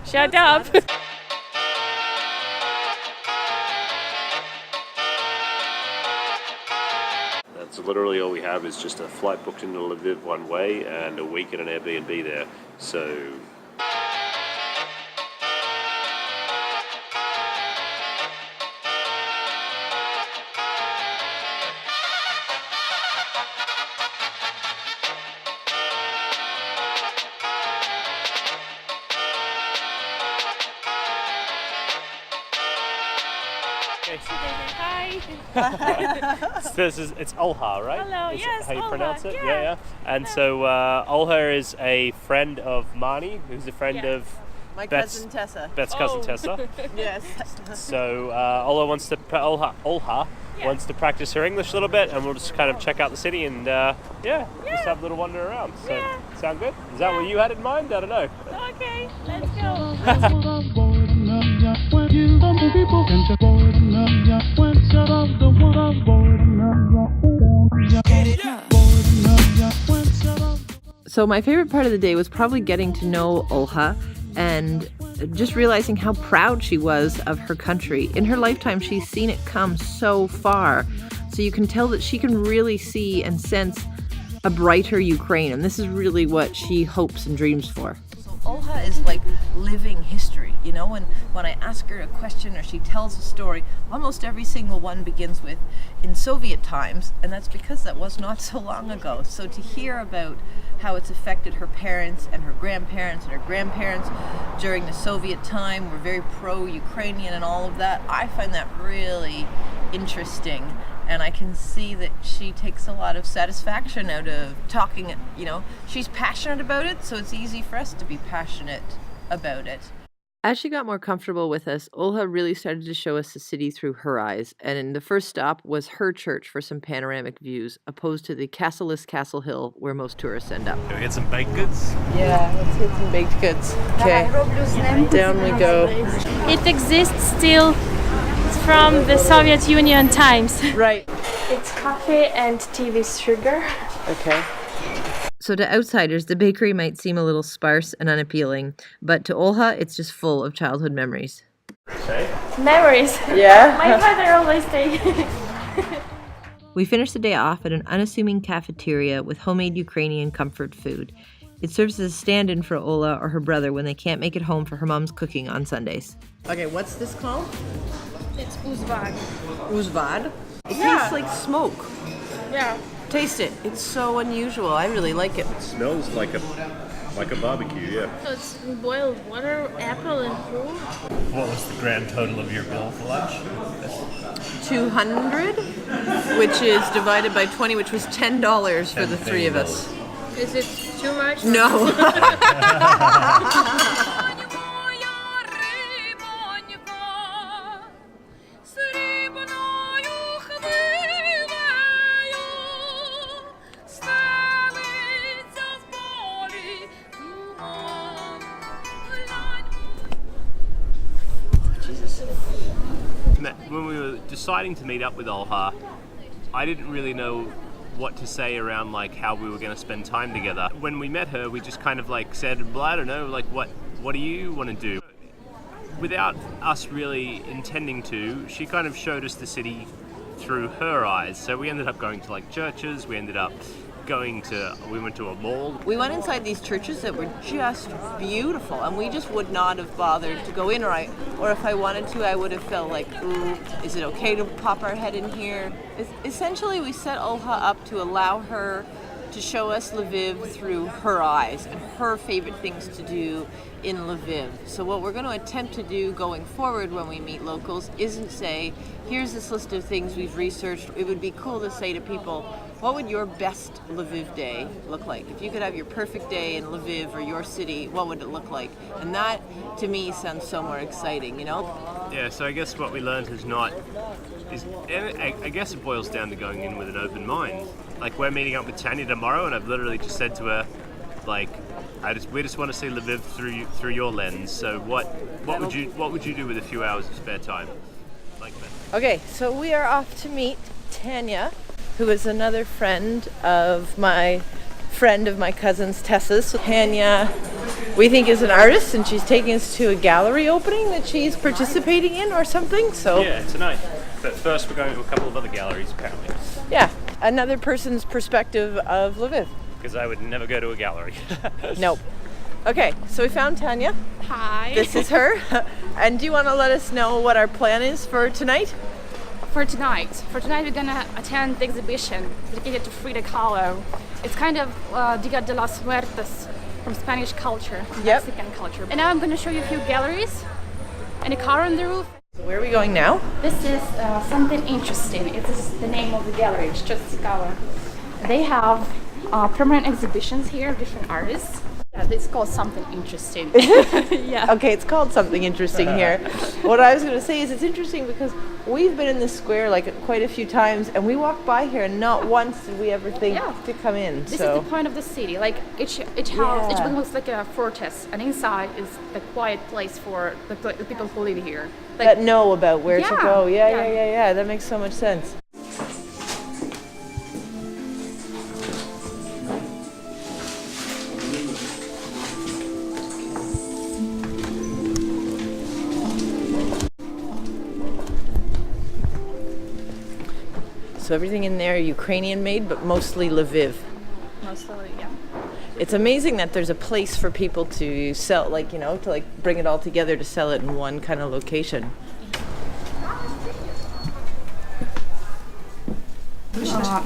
Shut up. That's literally all we have is just a flight booked into Lviv one way and a week at an Airbnb there. So Hi. it's Olha, right? Hello, Is yes, how you Olha, pronounce it? yeah. And so Olha is a friend of Marnie, who's a friend of My Beth's, cousin Tessa. Beth's cousin Tessa. Yes. So Olha wants to wants to practice her English a little bit, and we'll just kind of check out the city and just have a little wander around. So sound good? Is that what you had in mind? I don't know. Okay, let's go. So my favorite part of the day was probably getting to know Olha and just realizing how proud she was of her country. In her lifetime, she's seen it come so far. So you can tell that she can really see and sense a brighter Ukraine. And this is really what she hopes and dreams for. Olha is like living history, you know, when I ask her a question or she tells a story, almost every single one begins with in Soviet times, and that's because that was not so long ago. So to hear about how it's affected her parents and her grandparents during the Soviet time were very pro-Ukrainian and all of that, I find that really interesting. And I can see that she takes a lot of satisfaction out of talking, you know, she's passionate about it, so it's easy for us to be passionate about it. As she got more comfortable with us, Olha really started to show us the city through her eyes. And the first stop was her church for some panoramic views, opposed to the castle-less Castle Hill where most tourists end up. Can we get some baked goods? Yeah, let's get some baked goods. Okay, down we go. It exists still from the Soviet Union times. Right. It's coffee and tea with sugar. Okay. So to outsiders, the bakery might seem a little sparse and unappealing, but to Olha, it's just full of childhood memories. Memories. Yeah? My father always say. We finished the day off at an unassuming cafeteria with homemade Ukrainian comfort food. It serves as a stand-in for Olha or her brother when they can't make it home for her mom's cooking on Sundays. Okay, what's this called? It's uzvad. Uzvad? It tastes like smoke. Yeah. Taste it. It's so unusual. I really like it. It smells like a barbecue, yeah. So it's boiled water, apple, and fruit. What was the grand total of your bill for lunch? 200, which is divided by 20, which was $10 for the three of us. Is it too much? No. When we were deciding to meet up with Olha, I didn't really know what to say around like how we were going to spend time together. When we met her, we just kind of like said, well, I don't know, like what do you want to do? Without us really intending to, she kind of showed us the city through her eyes. So we ended up going to like churches, we went to a mall. We went inside these churches that were just beautiful, and we just would not have bothered to go in, or if I wanted to, I would have felt like, ooh, is it okay to pop our head in here? Essentially, we set Olha up to allow her to show us Lviv through her eyes and her favorite things to do in Lviv. So what we're going to attempt to do going forward when we meet locals isn't say, here's this list of things we've researched. It would be cool to say to people, what would your best Lviv day look like? If you could have your perfect day in Lviv or your city, what would it look like? And that, to me, sounds so more exciting, you know? Yeah, so I guess what we learned I guess it boils down to going in with an open mind. Like, we're meeting up with Tanya tomorrow, and I've literally just said to her, like, we just want to see Lviv through your lens. So what would you do with a few hours of spare time like that? Okay, so we are off to meet Tanya, who is another friend of my cousin's Tessa's. So Tanya we think is an artist, and she's taking us to a gallery opening that she's participating in or something. So Yeah, tonight. But first we're going to a couple of other galleries apparently. yeah, another person's perspective of Lviv. Because I would never go to a gallery. Nope. Okay, so we found Tanya. Hi. This is her. And do you want to let us know what our plan is for tonight? For tonight we're gonna attend the exhibition dedicated to Frida Kahlo. It's kind of Dia de las Muertes from Spanish culture, Yep. Mexican culture. And now I'm gonna show you a few galleries and a car on the roof. Where are we going now? This is something interesting. It is the name of the gallery, it's just Gallery. They have permanent exhibitions here of different artists. Yeah, it's called Something Interesting. Yeah. Okay, it's called something interesting here. What I was going to say is it's interesting because we've been in this square like quite a few times, and we walked by here and not once did we ever think to come in. This so is the point of the city. Like each house, each one looks like a fortress, and inside is the quiet place for the people who live here. Like, that know about where to go. Yeah. Yeah. That makes so much sense. So everything in there Ukrainian made, but mostly Lviv. mostly, yeah. It's amazing that there's a place for people to sell, like, you know, to like bring it all together to sell it in one kind of location.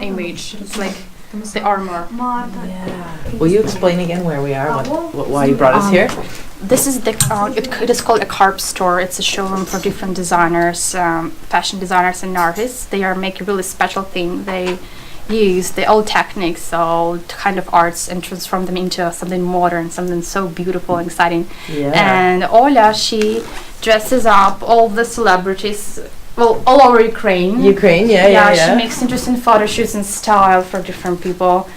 Image. It's like the armor. Will you explain again where we are, why you brought us here? This is the it is called a carp store. It's a showroom for different designers, fashion designers and artists. They are making really special thing. They use the old techniques, old kind of arts, and transform them into something modern, something so beautiful and exciting. Yeah. And Olha, she dresses up all the celebrities, well, all over Ukraine. Yeah. She makes interesting photo shoots and style for different people.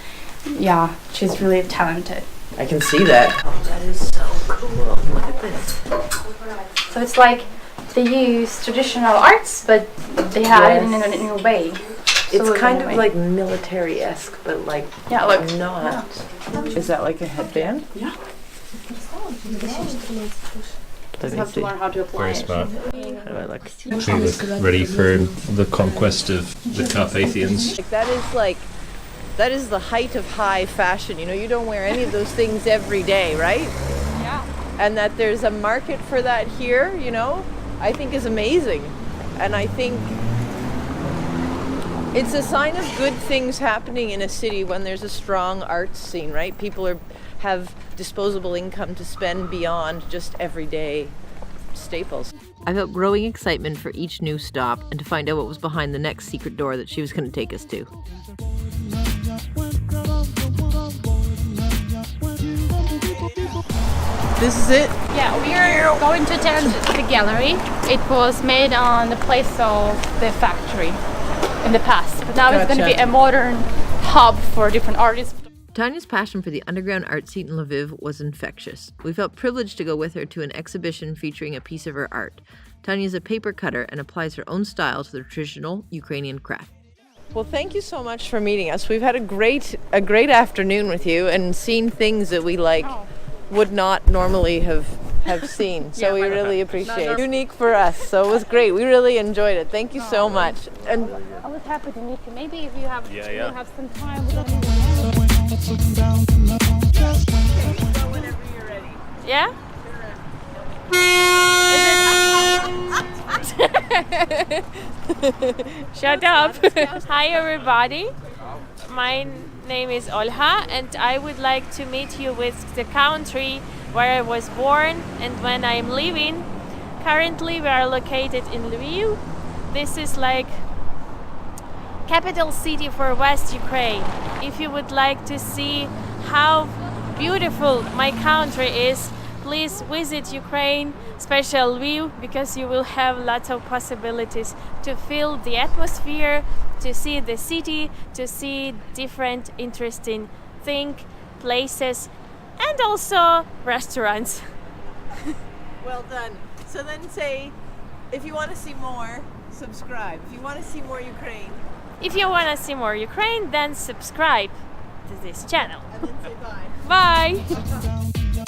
Yeah, she's really talented. I can see that. Oh, that is so cool. Look at this. So it's like they use traditional arts, but they had it in a way. It's So kind in a of way. like military-esque, but like Yeah, look. not. Is that like a headband? Yeah. Let You me have to see. learn how to apply Very it. smart. How do I look? We look ready for the conquest of the Carpathians. That is the height of high fashion. You know, you don't wear any of those things every day, right? Yeah. And that there's a market for that here, you know, I think is amazing. And I think it's a sign of good things happening in a city when there's a strong arts scene, right? People have disposable income to spend beyond just everyday staples. I felt growing excitement for each new stop and to find out what was behind the next secret door that she was going to take us to. This is it? Yeah, we are going to attend the gallery. It was made on the place of the factory in the past, but now it's going to be Gotcha. a modern hub for different artists. Tanya's passion for the underground art scene in Lviv was infectious. We felt privileged to go with her to an exhibition featuring a piece of her art. Tanya is a paper cutter and applies her own style to the traditional Ukrainian craft. Well, thank you so much for meeting us. We've had a great afternoon with you and seen things that we would not normally have seen. So we really appreciate it. Unique for us. So it was great. We really enjoyed it. Thank you so much. And I was happy to meet you. Maybe if you have, Yeah. you'll have some time. We'll Yeah? Shut up. Hi everybody. My name is Olha and I would like to meet you with the country where I was born and when I'm living. Currently we are located in Lviv. This is like capital city for West Ukraine. If you would like to see how beautiful my country is, please visit Ukraine, especially Lviv, because you will have lots of possibilities to feel the atmosphere, to see the city, to see different interesting things, places, and also restaurants. well done. So then say, if you want to see more, subscribe. If you want to see more Ukraine, If you want to see more Ukraine, then subscribe to this channel. and then say bye. Bye!